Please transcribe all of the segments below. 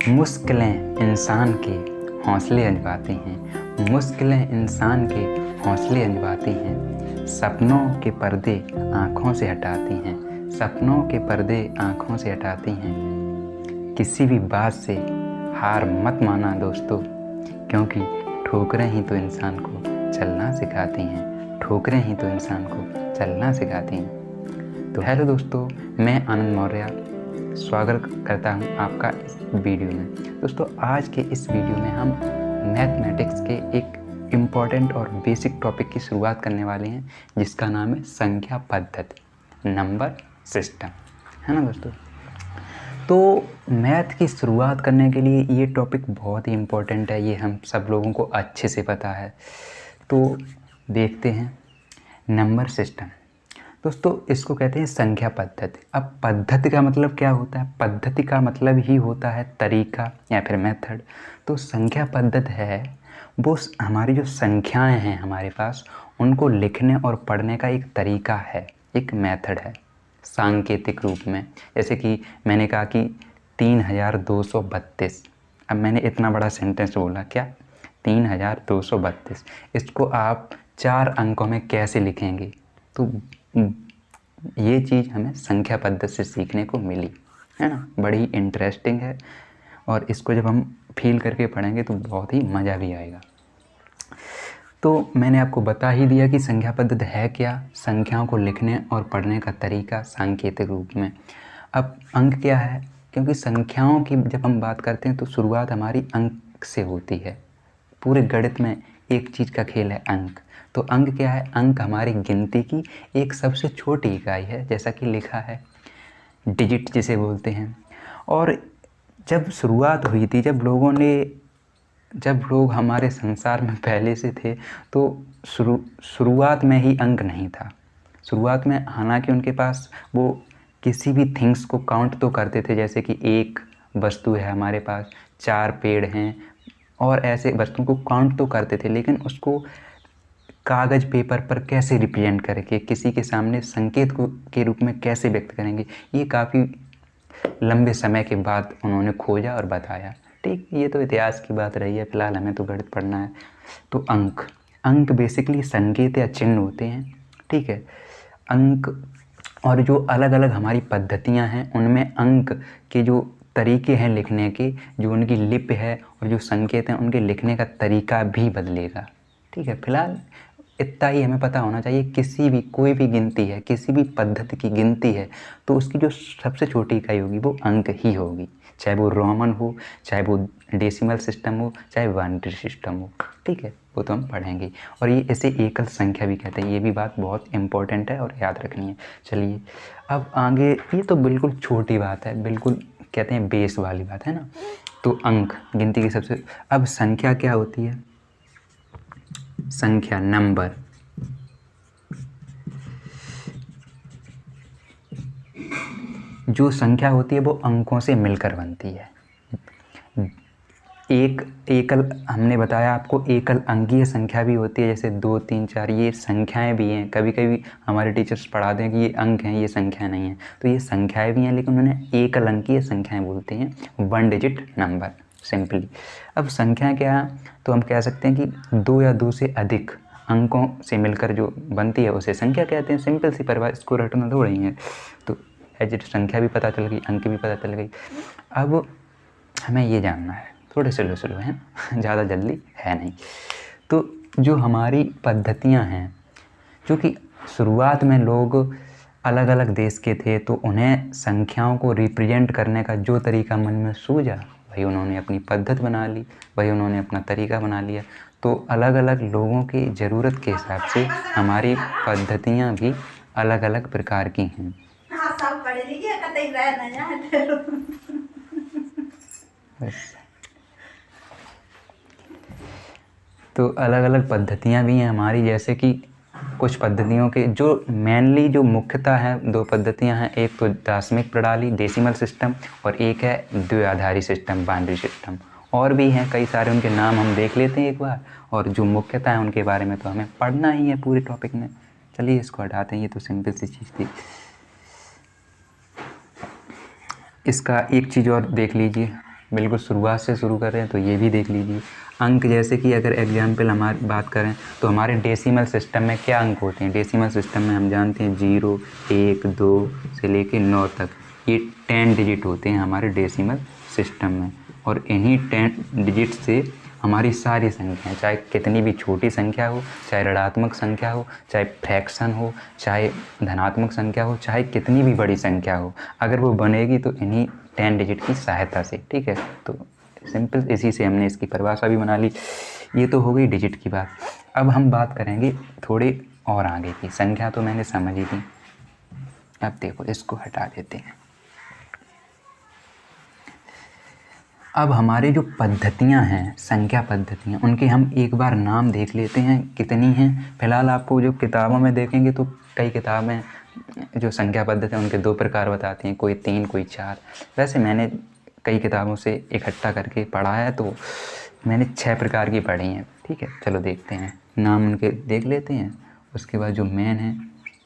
मुश्किलें इंसान के हौसले अजमाती हैं, मुश्किलें इंसान के हौसले अजमाती हैं, सपनों के पर्दे आँखों से हटाती हैं, सपनों के पर्दे आँखों से हटाती हैं। किसी भी बात से हार मत माना दोस्तों, क्योंकि ठोकरें ही तो इंसान को चलना सिखाती हैं, ठोकरें ही तो इंसान को चलना सिखाती हैं। तो हेलो दोस्तों, मैं आनंद मौर्य स्वागत करता हूं आपका इस वीडियो में। दोस्तों, आज के इस वीडियो में हम मैथमेटिक्स के एक इम्पॉर्टेंट और बेसिक टॉपिक की शुरुआत करने वाले हैं, जिसका नाम है संख्या पद्धति, नंबर सिस्टम, है ना दोस्तों। तो मैथ की शुरुआत करने के लिए ये टॉपिक बहुत ही इम्पोर्टेंट है, ये हम सब लोगों को अच्छे से पता है। तो देखते हैं नंबर सिस्टम। दोस्तों, इसको कहते हैं संख्या पद्धति। अब पद्धति का मतलब क्या होता है? पद्धति का मतलब ही होता है तरीका या फिर मेथड। तो संख्या पद्धति है वो हमारी जो संख्याएं हैं हमारे पास, उनको लिखने और पढ़ने का एक तरीका है, एक मेथड है सांकेतिक रूप में। जैसे कि मैंने कहा कि 3232। अब मैंने इतना बड़ा सेंटेंस बोला, क्या 3232, इसको आप 4 अंकों में कैसे लिखेंगे? तो ये चीज़ हमें संख्या पद्धति से सीखने को मिली, है ना। बड़ी इंटरेस्टिंग है और इसको जब हम फील करके पढ़ेंगे तो बहुत ही मज़ा भी आएगा। तो मैंने आपको बता ही दिया कि संख्या पद्धति है क्या, संख्याओं को लिखने और पढ़ने का तरीका सांकेतिक रूप में। अब अंक क्या है? क्योंकि संख्याओं की जब हम बात करते हैं तो शुरुआत हमारी अंक से होती है। पूरे गणित में एक चीज़ का खेल है, अंक। तो अंक क्या है? अंक हमारी गिनती की एक सबसे छोटी इकाई है, जैसा कि लिखा है, डिजिट जिसे बोलते हैं। और जब शुरुआत हुई थी, जब लोग हमारे संसार में पहले से थे, तो शुरुआत में ही अंक नहीं था। शुरुआत में हालांकि उनके पास वो किसी भी थिंग्स को काउंट तो करते थे, जैसे कि एक वस्तु है हमारे पास, 4 पेड़ हैं, और ऐसे वस्तुओं को काउंट तो करते थे, लेकिन उसको कागज़ पेपर पर कैसे रिप्रेजेंट करके किसी के सामने संकेत को के रूप में कैसे व्यक्त करेंगे, ये काफ़ी लंबे समय के बाद उन्होंने खोजा और बताया। ठीक, ये तो इतिहास की बात रही है, फिलहाल हमें तो गणित पढ़ना है। तो अंक बेसिकली संकेत या चिन्ह होते हैं, ठीक है। अंक और जो अलग अलग हमारी पद्धतियाँ हैं, उनमें अंक के जो तरीके हैं लिखने के, जो उनकी लिपि है और जो संकेत हैं, उनके लिखने का तरीका भी बदलेगा, ठीक है। फिलहाल इतना ही हमें पता होना चाहिए, कोई भी गिनती है, किसी भी पद्धति की गिनती है, तो उसकी जो सबसे छोटी इकाई होगी वो अंक ही होगी, चाहे वो रोमन हो, चाहे वो डेसिमल सिस्टम हो, चाहे बाइनरी सिस्टम हो, ठीक है। वो तो हम पढ़ेंगे। और ये इसे एकल संख्या भी कहते हैं, ये भी बात बहुत इंपॉर्टेंट है और याद रखनी है। चलिए अब आगे, ये तो बिल्कुल छोटी बात है, बिल्कुल कहते हैं बेस वाली बात है ना। तो अंक गिनती की सबसे, अब संख्या क्या होती है? संख्या, नंबर, जो संख्या होती है वो अंकों से मिलकर बनती है। हमने बताया आपको, एकल अंकीय संख्या भी होती है, जैसे 2, 3, 4, ये संख्याएं भी हैं। कभी कभी हमारे टीचर्स पढ़ाते हैं कि ये अंक हैं, ये संख्या नहीं है, तो ये संख्याएं भी हैं, लेकिन उन्हें एकल अंकीय संख्याएं बोलते हैं, 1 डिजिट नंबर सिंपली। अब संख्या क्या है? तो हम कह सकते हैं कि 2 या 2 से अधिक अंकों से मिलकर जो बनती है उसे संख्या कहते हैं। सिंपल सी परिभाषा, इसको रटना थोड़ा ही है। तो एज संख्या भी पता चल गई, अंक भी पता चल गई। अब हमें ये जानना है, थोड़े स्लो है, ज़्यादा जल्दी है नहीं। तो जो हमारी पद्धतियाँ हैं, क्योंकि शुरुआत में लोग अलग अलग देश के थे, तो उन्हें संख्याओं को रिप्रेजेंट करने का जो तरीका मन में सूझा, वही उन्होंने अपनी पद्धति बना ली, वही उन्होंने अपना तरीका बना लिया। तो अलग अलग लोगों की ज़रूरत के हिसाब से हमारी पद्धतियाँ भी अलग अलग प्रकार की हैं। तो अलग अलग पद्धतियाँ भी हैं हमारी, जैसे कि कुछ पद्धतियों के जो मेनली जो मुख्यतः हैं, 2 पद्धतियाँ हैं, एक तो दशमिक प्रणाली डेसिमल सिस्टम, और एक है द्विआधारी सिस्टम बाइनरी सिस्टम। और भी हैं कई सारे, उनके नाम हम देख लेते हैं एक बार, और जो मुख्यतः है उनके बारे में तो हमें पढ़ना ही है पूरे टॉपिक में। चलिए इसको हटाते हैं, ये तो सिंपल सी चीज़ थी। इसका एक चीज़ और देख लीजिए, बिल्कुल शुरुआत से शुरू कर रहे हैं तो ये भी देख लीजिए। अंक जैसे कि अगर एग्जाम्पल हमारी बात करें तो हमारे डेसिमल सिस्टम में क्या अंक होते हैं? डेसिमल सिस्टम में हम जानते हैं 0, 1, 2 से लेके 9 तक, ये 10 डिजिट होते हैं हमारे डेसिमल सिस्टम में। और इन्हीं 10 डिजिट से हमारी सारी संख्याएं, चाहे कितनी भी छोटी संख्या हो, चाहे ऋणात्मक संख्या हो, चाहे फ्रैक्शन हो, चाहे धनात्मक संख्या हो, चाहे कितनी भी बड़ी संख्या हो, अगर वो बनेगी तो इन्हीं 10 डिजिट की सहायता से। ठीक है, तो सिंपल इसी से हमने इसकी परिभाषा भी बना ली। ये तो हो गई डिजिट की बात। अब हम बात करेंगे थोड़े और आगे की। संख्या तो मैंने समझ ही थी। अब देखो, इसको हटा देते हैं। अब हमारे जो पद्धतियां हैं, संख्या पद्धतियां, उनके हम एक बार नाम देख लेते हैं कितनी हैं। फिलहाल आपको जो किताबों में देखेंगे तो कई किताबें जो संख्या पद्धति हैं उनके 2 प्रकार बताती हैं, कोई 3 कोई 4। वैसे मैंने कई किताबों से इकट्ठा करके पढ़ा है तो मैंने 6 प्रकार की पढ़ी हैं। ठीक है, चलो देखते हैं, नाम उनके देख लेते हैं। उसके बाद जो मेन है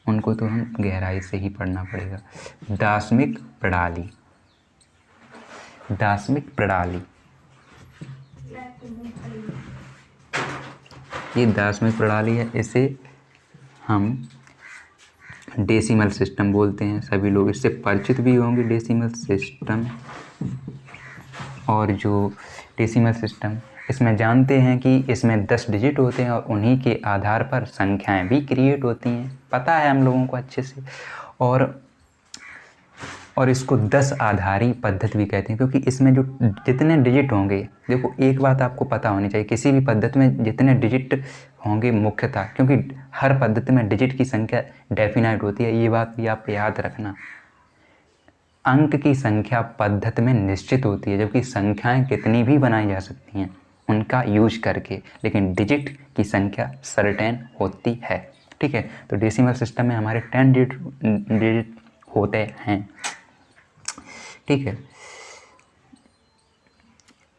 उनको तो हम गहराई से ही पढ़ना पड़ेगा। दार्शनिक प्रणाली, दार्शनिक प्रणाली, ये दार्शनिक प्रणाली है। इसे हम डेसिमल सिस्टम बोलते हैं। सभी लोग इससे परिचित भी होंगे, डेसिमल सिस्टम। और जो डेसिमल सिस्टम, इसमें जानते हैं कि इसमें 10 डिजिट होते हैं और उन्हीं के आधार पर संख्याएं भी क्रिएट होती हैं, पता है हम लोगों को अच्छे से। और इसको 10 आधारी पद्धति भी कहते हैं, क्योंकि इसमें जो जितने डिजिट होंगे, देखो एक बात आपको पता होनी चाहिए, किसी भी पद्धति में जितने डिजिट होंगे मुख्यतः, क्योंकि हर पद्धति में डिजिट की संख्या डेफिनाइट होती है, ये बात भी आप याद रखना। अंक की संख्या पद्धति में निश्चित होती है, जबकि संख्याएं कितनी भी बनाई जा सकती हैं उनका यूज करके, लेकिन डिजिट की संख्या सर्टेन होती है। ठीक है, तो डेसिमल सिस्टम में हमारे 10 डिजिट होते हैं। ठीक है,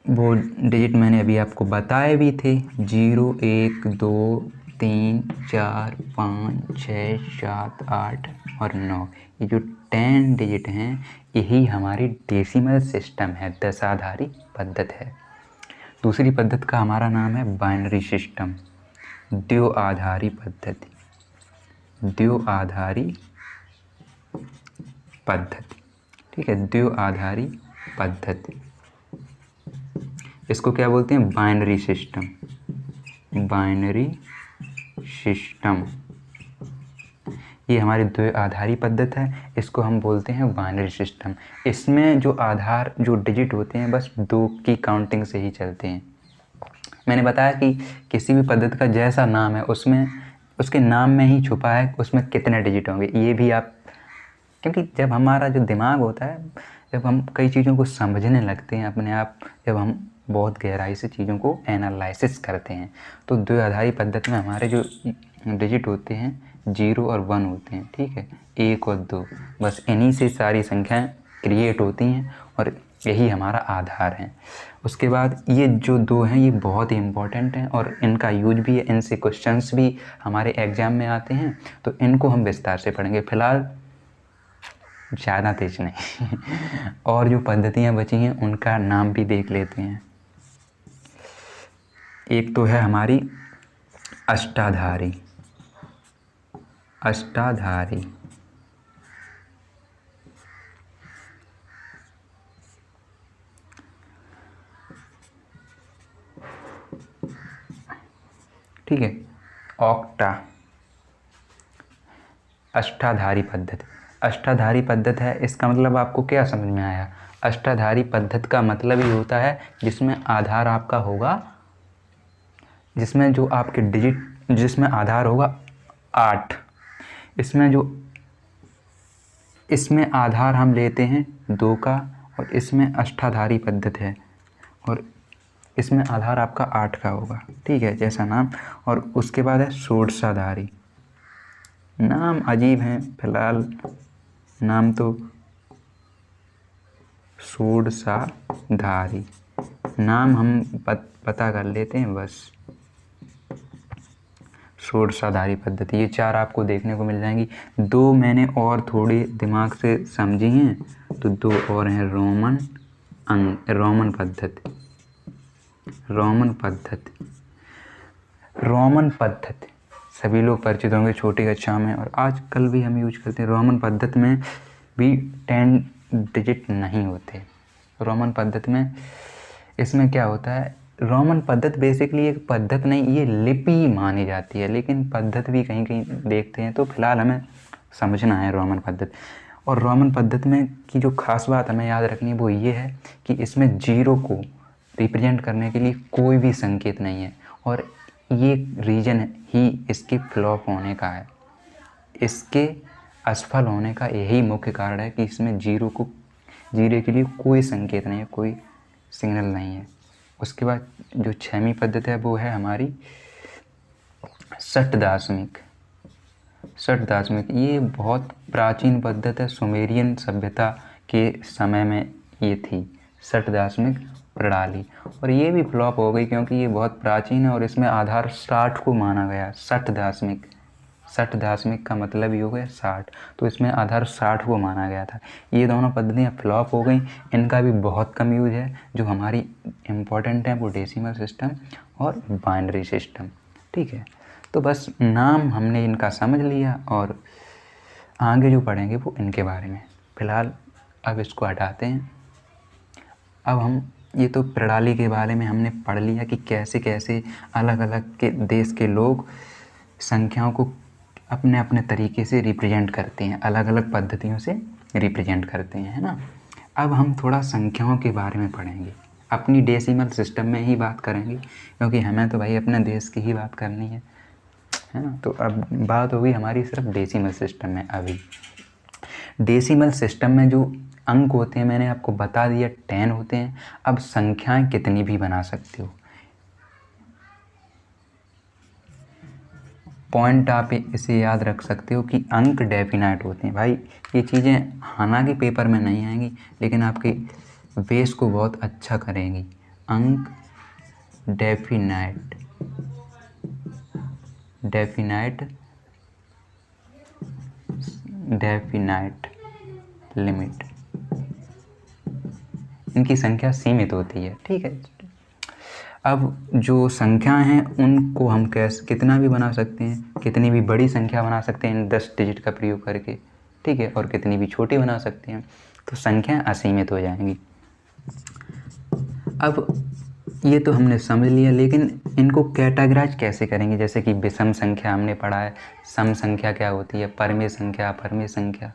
वो डिजिट मैंने अभी आपको बताए भी थे, 0, 1, 2, 3, 4, 5, 6, 7, 8 और 9। ये जो 10 डिजिट हैं यही हमारी डेसिमल सिस्टम है, 10 आधारी पद्धति है। दूसरी पद्धति का हमारा नाम है बाइनरी सिस्टम, द्वि आधारी पद्धति, द्वि आधारी पद्धति। ठीक है, द्वि आधारी पद्धति, इसको क्या बोलते हैं? Binary system, binary system. ये हमारी द्वि आधारी पद्धति है, इसको हम बोलते हैं बाइनरी सिस्टम। इसमें जो आधार, जो डिजिट होते हैं बस 2 की काउंटिंग से ही चलते हैं। मैंने बताया कि किसी भी पद्धति का जैसा नाम है उसमें उसके नाम में ही छुपा है उसमें कितने डिजिट होंगे। ये भी आप, क्योंकि जब हमारा जो दिमाग होता है, जब हम कई चीज़ों को समझने लगते हैं अपने आप, जब हम बहुत गहराई से चीज़ों को एनालिसिस करते हैं, तो द्वि आधारी पद्धति में हमारे जो डिजिट होते हैं 0 और 1 होते हैं। ठीक है, 1 और 2, बस इन्हीं से सारी संख्याएं क्रिएट होती हैं और यही हमारा आधार है। उसके बाद ये जो 2 हैं ये बहुत ही इम्पॉर्टेंट हैं और इनका यूज भी है, इनसे क्वेश्चंस भी हमारे एग्ज़ाम में आते हैं, तो इनको हम विस्तार से पढ़ेंगे। फिलहाल ज़्यादा तेज नहीं और जो पद्धतियाँ बची हैं उनका नाम भी देख लेते हैं। एक तो है हमारी अष्टाधारी, अष्टाधारी। ठीक है, ऑक्टा, अष्टाधारी पद्धति। अष्टाधारी पद्धति है, इसका मतलब आपको क्या समझ में आया? अष्टाधारी पद्धति का मतलब ये होता है जिसमें आधार आपका होगा, जिसमें जो आपके डिजिट, जिसमें आधार होगा 8। इसमें आधार हम लेते हैं 2 का, और इसमें अष्टाधारी पद्धति है और इसमें आधार आपका 8 का होगा। ठीक है, जैसा नाम। और उसके बाद है षोडशाधारी। नाम अजीब हैं, फिलहाल नाम तो षोडशाधारी नाम हम पता कर लेते हैं बस। षोडशाधारी पद्धति, ये 4 आपको देखने को मिल जाएंगी। 2 मैंने और थोड़ी दिमाग से समझी हैं, तो 2 और हैं रोमन पद्धति। रोमन पद्धति सभी लोग परिचित होंगे छोटी कक्षा में, और आजकल भी हम यूज करते हैं। रोमन पद्धति में भी 10 डिजिट नहीं होते। रोमन पद्धति में इसमें क्या होता है, रोमन पद्धति बेसिकली एक पद्धति नहीं, ये लिपि मानी जाती है, लेकिन पद्धति भी कहीं कहीं देखते हैं। तो फिलहाल हमें समझना है रोमन पद्धति। और रोमन पद्धति में की जो खास बात हमें याद रखनी है वो ये है कि इसमें 0 को रिप्रेजेंट करने के लिए कोई भी संकेत नहीं है, और ये रीजन ही इसके फ्लॉप होने का है, इसके असफल होने का यही मुख्य कारण है कि इसमें 0 के लिए कोई संकेत नहीं है, कोई सिग्नल नहीं है। उसके बाद जो 6वीं पद्धति है वो है हमारी षट दार्शनिक। ये बहुत प्राचीन पद्धति है, सुमेरियन सभ्यता के समय में ये थी षट दार्शनिक प्रणाली, और ये भी फ्लॉप हो गई क्योंकि ये बहुत प्राचीन है और इसमें आधार 60 को माना गया। षट दार्शनिक का मतलब ही हो गया 60, तो इसमें आधार 60 को माना गया था। ये दोनों पद्धतियाँ फ्लॉप हो गई, इनका भी बहुत कम यूज है। जो हमारी इम्पोर्टेंट है वो डेसिमल सिस्टम और बाइनरी सिस्टम, ठीक है। तो बस नाम हमने इनका समझ लिया, और आगे जो पढ़ेंगे वो इनके बारे में। फ़िलहाल अब इसको हटाते हैं। अब हम ये तो प्रणाली के बारे में हमने पढ़ लिया कि कैसे कैसे अलग अलग के देश के लोग संख्याओं को अपने अपने तरीके से रिप्रेजेंट करते हैं, अलग अलग पद्धतियों से रिप्रेजेंट करते हैं, है ना। अब हम थोड़ा संख्याओं के बारे में पढ़ेंगे, अपनी डेसिमल सिस्टम में ही बात करेंगे, क्योंकि हमें तो भाई अपने देश की ही बात करनी है ना। तो अब बात होगी हमारी सिर्फ डेसिमल सिस्टम में। अभी डेसिमल सिस्टम में जो अंक होते हैं मैंने आपको बता दिया 10 होते हैं। अब संख्याएं कितनी भी बना सकते हो, पॉइंट आप इसे याद रख सकते हो कि अंक डेफिनाइट होते हैं। भाई ये चीज़ें हालांकि पेपर में नहीं आएंगी, लेकिन आपके बेस को बहुत अच्छा करेंगी। अंक डेफिनाइट लिमिट, इनकी संख्या सीमित होती है, ठीक है। अब जो संख्याएं हैं उनको हम कितना भी बना सकते हैं, कितनी भी बड़ी संख्या बना सकते हैं इन 10 डिजिट का प्रयोग करके, ठीक है, और कितनी भी छोटी बना सकते हैं, तो संख्याएं असीमित हो जाएंगी। अब ये तो हमने समझ लिया, लेकिन इनको कैटेगराइज कैसे करेंगे। जैसे कि विषम संख्या हमने पढ़ा है, सम संख्या क्या होती है, परमेय संख्या, अपरमेय संख्या,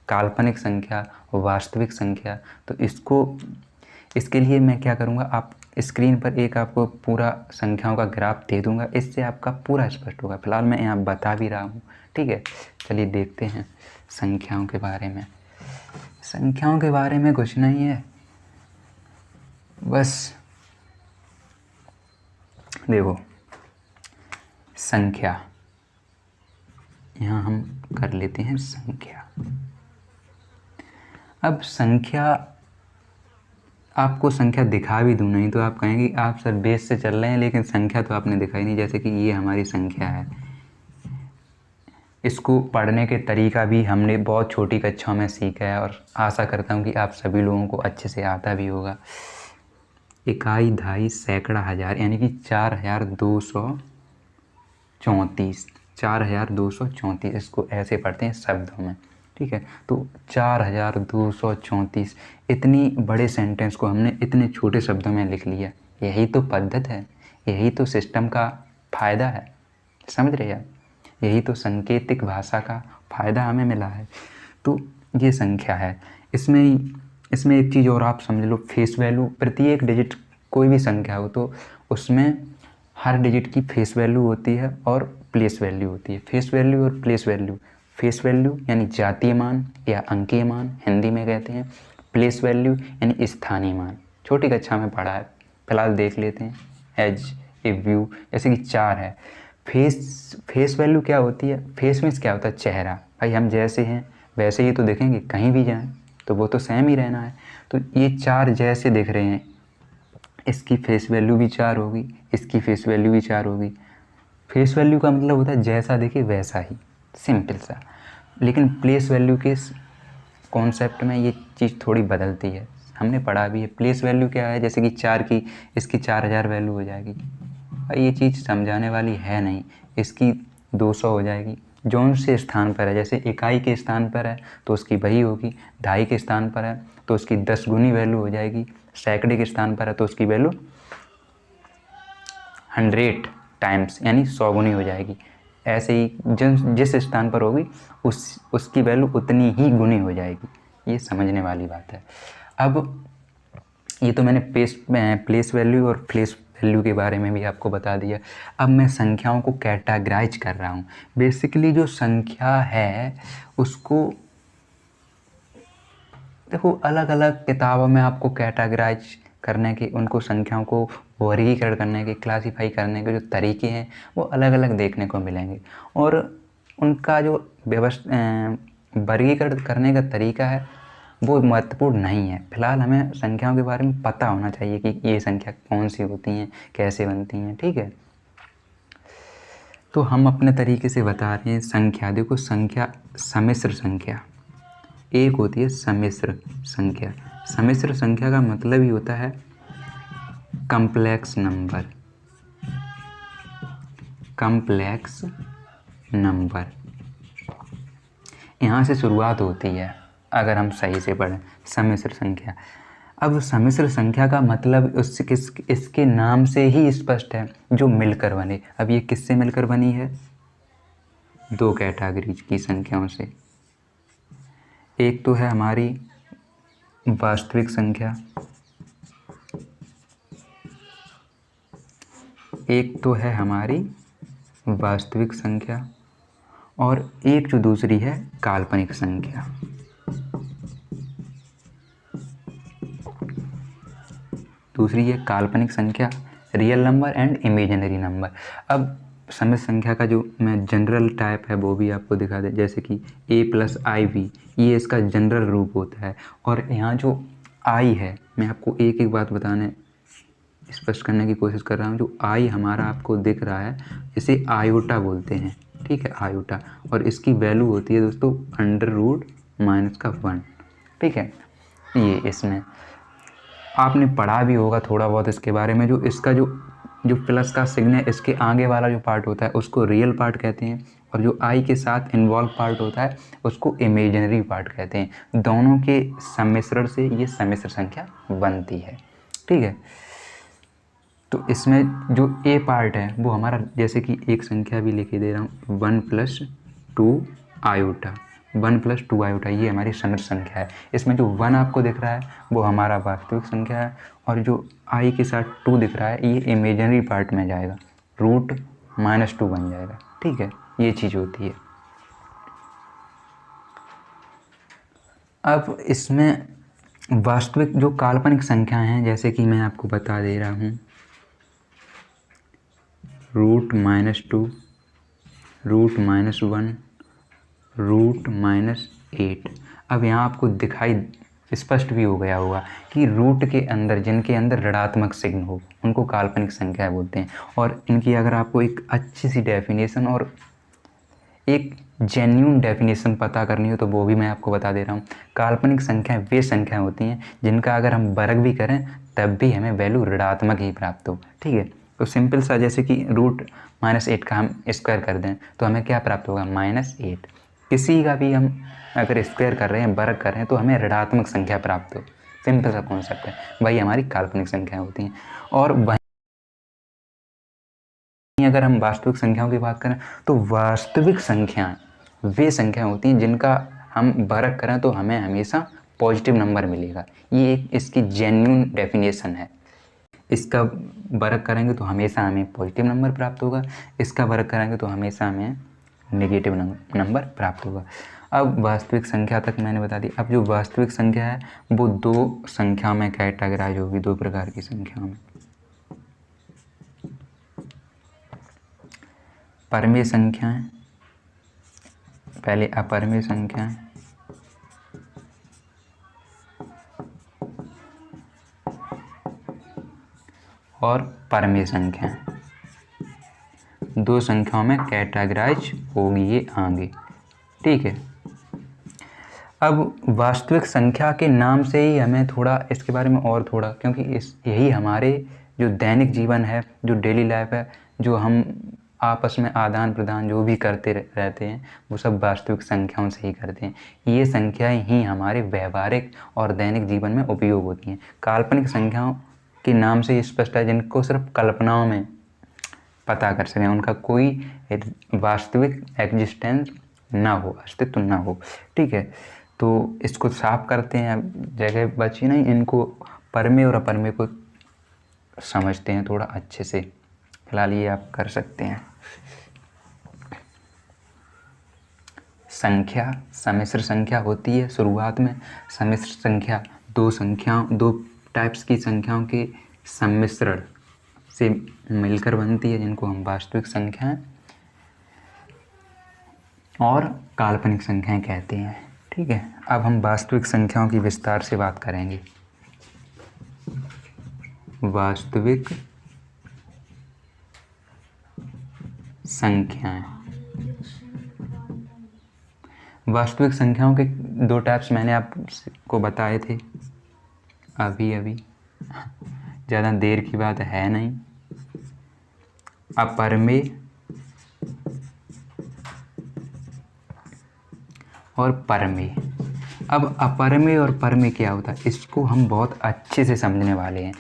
काल्पनिक संख्या, वास्तविक संख्या। तो इसके लिए मैं क्या करूँगा, आप स्क्रीन पर एक आपको पूरा संख्याओं का ग्राफ दे दूँगा, इससे आपका पूरा स्पष्ट होगा। फिलहाल मैं यहाँ बता भी रहा हूँ, ठीक है। चलिए देखते हैं संख्याओं के बारे में। संख्याओं के बारे में कुछ नहीं है, बस देखो संख्या, यहाँ हम कर लेते हैं संख्या। अब संख्या, आपको संख्या दिखा भी दूँ नहीं तो आप कहेंगे आप सर बेस से चल रहे हैं, लेकिन संख्या तो आपने दिखाई नहीं। जैसे कि ये हमारी संख्या है, इसको पढ़ने के तरीका भी हमने बहुत छोटी कक्षाओं में सीखा है, और आशा करता हूँ कि आप सभी लोगों को अच्छे से आता भी होगा। इकाई, दहाई, सैकड़ा, हज़ार, यानी कि 4234, इसको ऐसे पढ़ते हैं शब्दों में, ठीक है। तो 4234, इतनी बड़े सेंटेंस को हमने इतने छोटे शब्दों में लिख लिया। यही तो पद्धति है, यही तो सिस्टम का फ़ायदा है, समझ रहे हैं आप। यही तो सांकेतिक भाषा का फ़ायदा हमें मिला है। तो ये संख्या है। इसमें एक चीज़ और आप समझ लो, फेस वैल्यू। प्रत्येक डिजिट कोई भी संख्या हो तो उसमें हर डिजिट की फेस वैल्यू होती है और प्लेस वैल्यू होती है। फेस वैल्यू और प्लेस वैल्यू, फेस वैल्यू यानी जातीय मान या अंकीय मान हिंदी में कहते हैं, प्लेस वैल्यू यानी स्थानीय मान। छोटी कक्षा में पढ़ा है, फिलहाल देख लेते हैं। एज ए व्यू, जैसे कि 4 है। फेस वैल्यू क्या होती है, फेस मीन्स क्या होता है, चेहरा। भाई हम जैसे हैं वैसे ही तो दिखेंगे, कहीं भी जाएं तो वो तो सेम ही रहना है। तो ये 4 जैसे दिख रहे हैं, इसकी फेस वैल्यू भी 4 होगी, इसकी फेस वैल्यू भी 4 होगी। फेस वैल्यू का मतलब होता है जैसा देखे वैसा ही, सिंपल सा। लेकिन प्लेस वैल्यू के कॉन्सेप्ट में ये चीज़ थोड़ी बदलती है, हमने पढ़ा भी है। प्लेस वैल्यू क्या है, जैसे कि 4 की इसकी 4000 वैल्यू हो जाएगी, और ये चीज़ समझाने वाली है नहीं। इसकी 200 हो जाएगी, जौन से स्थान पर है, जैसे इकाई के स्थान पर है तो उसकी वही होगी, ढाई के स्थान पर है तो उसकी 10 गुनी वैल्यू हो जाएगी, सैकड़े के स्थान पर है तो उसकी वैल्यू 100 टाइम्स यानी 100 गुनी हो जाएगी। ऐसे ही जिस स्थान पर होगी उसकी वैल्यू उतनी ही गुनी हो जाएगी। ये समझने वाली बात है। अब ये तो मैंने प्लेस वैल्यू और प्लेस वैल्यू के बारे में भी आपको बता दिया। अब मैं संख्याओं को कैटेगराइज कर रहा हूँ। बेसिकली जो संख्या है उसको देखो अलग अलग किताबों में आपको कैटेगराइज करने के, उनको संख्याओं को वर्गीकरण करने के, क्लासीफाई करने के जो तरीके हैं वो अलग अलग देखने को मिलेंगे, और उनका जो वर्गीकरण करने का तरीका है वो महत्वपूर्ण नहीं है। फिलहाल हमें संख्याओं के बारे में पता होना चाहिए कि ये संख्या कौन सी होती हैं, कैसे बनती हैं, ठीक है। तो हम अपने तरीके से बता रहे हैं संख्या। देखो संख्या, सम्मिश्र संख्या एक होती है, सम्मिश्र संख्या। सम्मिश्र संख्या का मतलब ही होता है कम्प्लेक्स नंबर। कम्प्लेक्स नंबर यहाँ से शुरुआत होती है अगर हम सही से पढ़ें सम्मिश्र संख्या। अब सम्मिश्र संख्या का मतलब इसके नाम से ही स्पष्ट है, जो मिलकर बने। अब ये किससे मिलकर बनी है? दो कैटेगरी की संख्याओं से। एक तो है हमारी वास्तविक संख्या, एक तो है हमारी वास्तविक संख्या, और एक जो दूसरी है काल्पनिक संख्या। दूसरी है काल्पनिक संख्या, real number and imaginary number. अब सम्मिश्र संख्या का जो मैं जनरल टाइप है वो भी आपको दिखा दे, जैसे कि a+iv, ये इसका जनरल रूप होता है। और यहाँ जो i है, मैं आपको एक एक बात बताने स्पष्ट करने की कोशिश कर रहा हूँ। जो i हमारा आपको दिख रहा है इसे आयोटा बोलते हैं, ठीक है, आयोटा। और इसकी वैल्यू होती है दोस्तों √-1, ठीक है। ये इसमें आपने पढ़ा भी होगा थोड़ा बहुत इसके बारे में। जो इसका जो प्लस का सिग्न इसके आगे वाला जो पार्ट होता है उसको रियल पार्ट कहते हैं, और जो आई के साथ इन्वॉल्व पार्ट होता है उसको इमेजिनरी पार्ट कहते हैं। दोनों के सम्मिश्रण से ये सम्मिश्र संख्या बनती है, ठीक है। तो इसमें जो ए पार्ट है वो हमारा, जैसे कि एक संख्या भी लिखे दे रहा हूँ, 1+2 आयोटा, 1+2 आयोटा, ये हमारी सम्मिश्र संख्या है। इसमें जो 1 आपको दिख रहा है वो हमारा वास्तविक संख्या है, और जो आई के साथ 2 दिख रहा है ये इमेजिनरी पार्ट में जाएगा, √-2 बन जाएगा, ठीक है। ये चीज़ होती है। अब इसमें वास्तविक जो काल्पनिक संख्याएं हैं, जैसे कि मैं आपको बता दे रहा हूँ, √-2, √-1, √-8। अब यहाँ आपको दिखाई स्पष्ट भी हो गया होगा कि रूट के अंदर, जिनके अंदर ऋणात्मक चिह्न हो, उनको काल्पनिक संख्या बोलते हैं। और इनकी अगर आपको एक अच्छी सी डेफिनेशन और एक जेन्यून डेफिनेशन पता करनी हो तो वो भी मैं आपको बता दे रहा हूँ। काल्पनिक संख्याएं वे संख्याएं होती हैं जिनका अगर हम वर्ग भी करें तब भी हमें वैल्यू ऋणात्मक ही प्राप्त हो, ठीक है। तो सिंपल सा, जैसे कि √-8 का हम स्क्वायर कर दें तो हमें क्या प्राप्त होगा? -8। किसी का भी हम अगर स्क्वायर कर रहे हैं, वर्ग कर रहे हैं, तो हमें ऋणात्मक संख्या प्राप्त हो। सिंपल सा कॉन्सेप्ट है, वही हमारी काल्पनिक संख्याएं होती हैं। और वहीं अगर हम वास्तविक संख्याओं की बात करें तो वास्तविक संख्याएं वे संख्याएं होती हैं जिनका हम वर्ग करें तो हमें हमेशा पॉजिटिव नंबर मिलेगा। ये एक इसकी जेन्युइन डेफिनेशन है। इसका वर्ग करेंगे तो हमेशा हमें पॉजिटिव नंबर प्राप्त होगा, इसका वर्ग करेंगे तो हमेशा हमें नेगेटिव नंबर प्राप्त होगा। अब वास्तविक संख्या तक मैंने बता दी। अब जो वास्तविक संख्या है वो दो संख्या में कैटेगराइज होगी, दो प्रकार की संख्याओं में। परमेय संख्याएं, पहले अपरमेय संख्याएं, और परमेय संख्याएं। दो संख्याओं में कैटेगराइज होगी ये आगे। ठीक है, अब वास्तविक संख्या के नाम से ही हमें थोड़ा इसके बारे में और थोड़ा, क्योंकि यही हमारे जो दैनिक जीवन है, जो डेली लाइफ है, जो हम आपस में आदान प्रदान जो भी करते रहते हैं वो सब वास्तविक संख्याओं से ही करते हैं। ये संख्याएं ही हमारे व्यवहारिक और दैनिक जीवन में उपयोग होती हैं। काल्पनिक संख्याओं के नाम से स्पष्ट है जिनको सिर्फ कल्पनाओं में पता कर सकें, उनका कोई वास्तविक एग्जिस्टेंस ना हो, अस्तित्व ना हो। ठीक है, तो इसको साफ करते हैं, जगह बची नहीं, इनको परमे और अपरमे को समझते हैं थोड़ा अच्छे से। फिलहाल ये आप कर सकते हैं। संख्या सम्मिश्र संख्या होती है। शुरुआत में सम्मिश्र संख्या दो टाइप्स की संख्याओं के सम्मिश्रण से मिलकर बनती है, जिनको हम वास्तविक संख्याएं और काल्पनिक संख्याएं कहते हैं। ठीक है, अब हम वास्तविक संख्याओं की विस्तार से बात करेंगे। वास्तविक संख्याएं, वास्तविक संख्याओं के दो टाइप्स मैंने आपको बताए थे अभी, ज़्यादा देर की बात है नहीं। अपरमेय और परमेय। अब अपरमेय और परमेय क्या होता है, इसको हम बहुत अच्छे से समझने वाले हैं।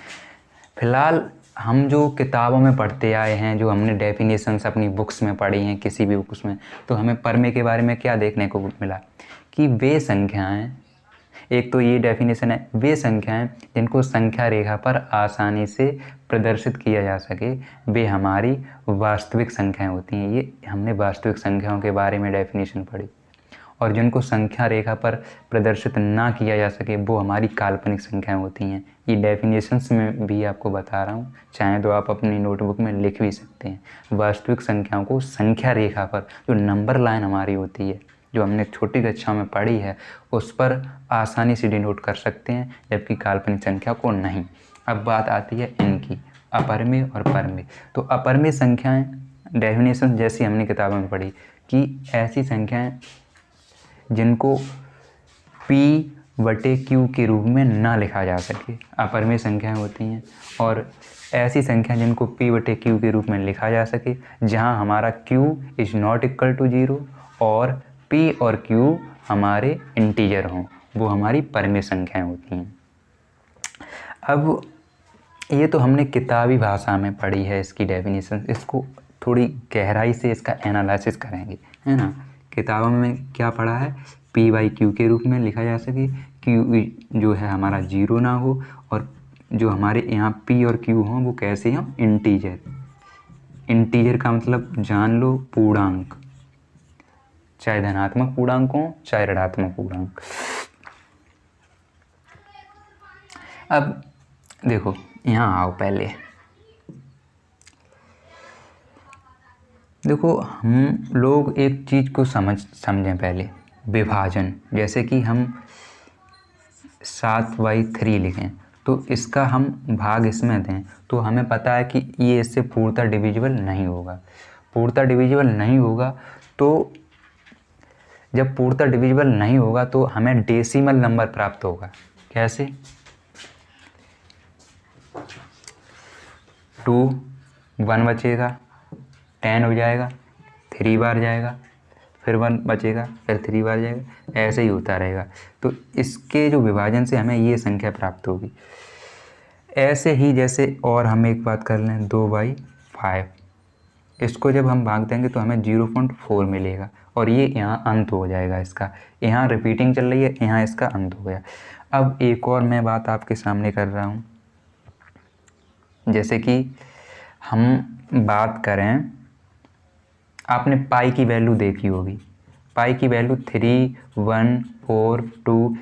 फिलहाल हम जो किताबों में पढ़ते आए हैं, जो हमने डेफिनेशंस अपनी बुक्स में पढ़ी हैं, किसी भी बुक्स में, तो हमें परमेय के बारे में क्या देखने को मिला कि वे संख्याएं, एक तो ये डेफिनेशन है, वे संख्याएं जिनको संख्या रेखा पर आसानी से प्रदर्शित किया जा सके वे हमारी वास्तविक संख्याएं होती हैं। ये हमने वास्तविक संख्याओं के बारे में डेफिनेशन पढ़ी। और जिनको संख्या रेखा पर प्रदर्शित ना किया जा सके वो हमारी काल्पनिक संख्याएं होती हैं। ये डेफिनेशंस में भी आपको बता रहा हूँ, चाहे तो आप अपनी नोटबुक में लिख भी सकते हैं। वास्तविक संख्याओं को संख्या रेखा पर जो नंबर लाइन हमारी होती है, जो हमने छोटी कक्षाओं में पढ़ी है, उस पर आसानी से डिनोट कर सकते हैं, जबकि काल्पनिक संख्या को नहीं। अब बात आती है इनकी, अपरमेय और परमेय। तो अपरमेय संख्याएं डेफिनेशन जैसी हमने किताबों में पढ़ी कि ऐसी संख्याएं जिनको P/Q के रूप में ना लिखा जा सके, अपरमेय संख्याएं होती हैं। और ऐसी संख्या जिनको P/Q के रूप में लिखा जा सके जहां हमारा Q is not equal to 0 और P और Q हमारे इंटीजर हों, वो हमारी परमेय संख्याएं होती हैं। अब ये तो हमने किताबी भाषा में पढ़ी है इसकी डेफिनेशन, इसको थोड़ी गहराई से इसका एनालिसिस करेंगे, है ना। किताबों में क्या पढ़ा है, P/Q के रूप में लिखा जा सके, Q जो है हमारा 0 ना हो, और जो हमारे यहाँ P और Q हों वो कैसे हों, इंटीजर। इंटीजर का मतलब जान लो पूर्णांक, चाहे धनात्मक पूर्णांक हो चाहे ऋणात्मक पूर्णांक। अब देखो यहाँ आओ, पहले देखो हम लोग एक चीज़ को समझें पहले, विभाजन। जैसे कि हम 7/3 लिखें तो इसका हम भाग इसमें दें तो हमें पता है कि ये इससे पूर्णतः डिविजिबल नहीं होगा। पूर्णतः डिविजिबल नहीं होगा तो जब पूर्णतः डिविजिबल नहीं होगा तो हमें डेसिमल नंबर प्राप्त होगा। कैसे, 2 1 बचेगा, 10 हो जाएगा, 3 बार जाएगा, फिर 1 बचेगा, फिर 3 बार जाएगा, ऐसे ही होता रहेगा। तो इसके जो विभाजन से हमें ये संख्या प्राप्त होगी। ऐसे ही जैसे और हम एक बात कर लें, 2/5, इसको जब हम भाग देंगे तो हमें 0.4 मिलेगा और ये यहाँ अंत हो जाएगा इसका। यहाँ रिपीटिंग चल रही है, यहाँ इसका अंत हो गया। अब एक और मैं बात आपके सामने कर रहा हूँ, जैसे कि हम बात करें, आपने पाई की वैल्यू देखी होगी, पाई की वैल्यू 3, 1, 4, 2,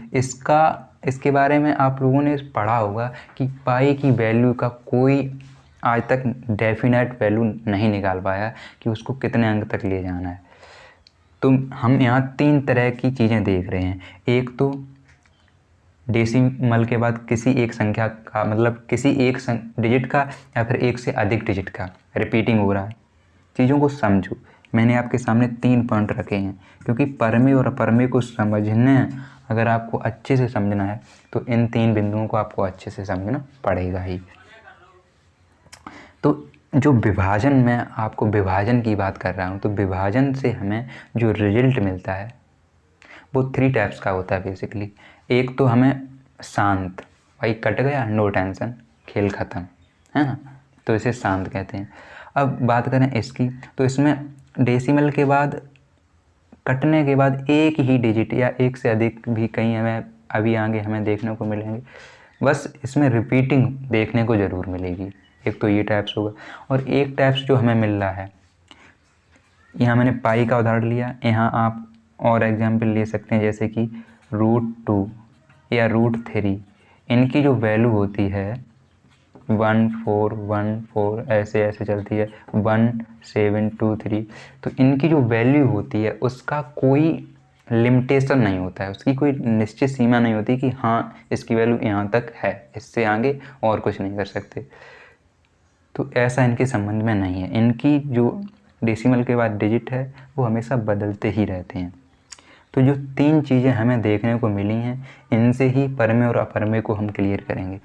इसके बारे में आप लोगों ने पढ़ा होगा कि पाई की वैल्यू का कोई आज तक डेफिनेट वैल्यू नहीं निकाल पाया कि उसको कितने अंक तक ले जाना है। तो हम यहाँ 3 तरह की चीज़ें देख रहे हैं। एक तो डेसिमल के बाद किसी एक संख्या का, मतलब किसी एक डिजिट का या फिर एक से अधिक डिजिट का रिपीटिंग हो रहा है, चीज़ों को समझो। मैंने आपके सामने 3 पॉइंट रखे हैं, क्योंकि परमेय और अपरमेय को समझने, अगर आपको अच्छे से समझना है तो इन 3 बिंदुओं को आपको अच्छे से समझना पड़ेगा ही। तो जो विभाजन, मैं आपको विभाजन की बात कर रहा हूँ, तो विभाजन से हमें जो रिजल्ट मिलता है वो 3 टाइप्स का होता है बेसिकली। एक तो हमें शांत, भाई कट गया, नो टेंशन, खेल ख़त्म, है ना, तो इसे शांत कहते हैं। अब बात करें इसकी, तो इसमें डेसिमल के बाद, कटने के बाद एक ही डिजिट या एक से अधिक भी कहीं हमें अभी आगे हमें देखने को मिलेंगे, बस इसमें रिपीटिंग देखने को ज़रूर मिलेगी। एक तो ये टाइप्स होगा, और एक टाइप्स जो हमें मिल रहा है, यहाँ मैंने पाई का उदाहरण लिया, यहाँ आप और एग्जाम्पल ले सकते हैं जैसे कि √2 या √3, इनकी जो वैल्यू होती है 1 4 1 4 ऐसे ऐसे चलती है, 1 7 2 3, तो इनकी जो वैल्यू होती है उसका कोई लिमिटेशन नहीं होता है, उसकी कोई निश्चित सीमा नहीं होती कि हाँ इसकी वैल्यू यहाँ तक है, इससे आगे और कुछ नहीं कर सकते। तो ऐसा इनके संबंध में नहीं है। इनकी जो डेसिमल के बाद डिजिट है वो हमेशा बदलते ही रहते हैं। तो जो 3 चीज़ें हमें देखने को मिली हैं, इनसे ही परमेय और अपरमेय को हम क्लियर करेंगे।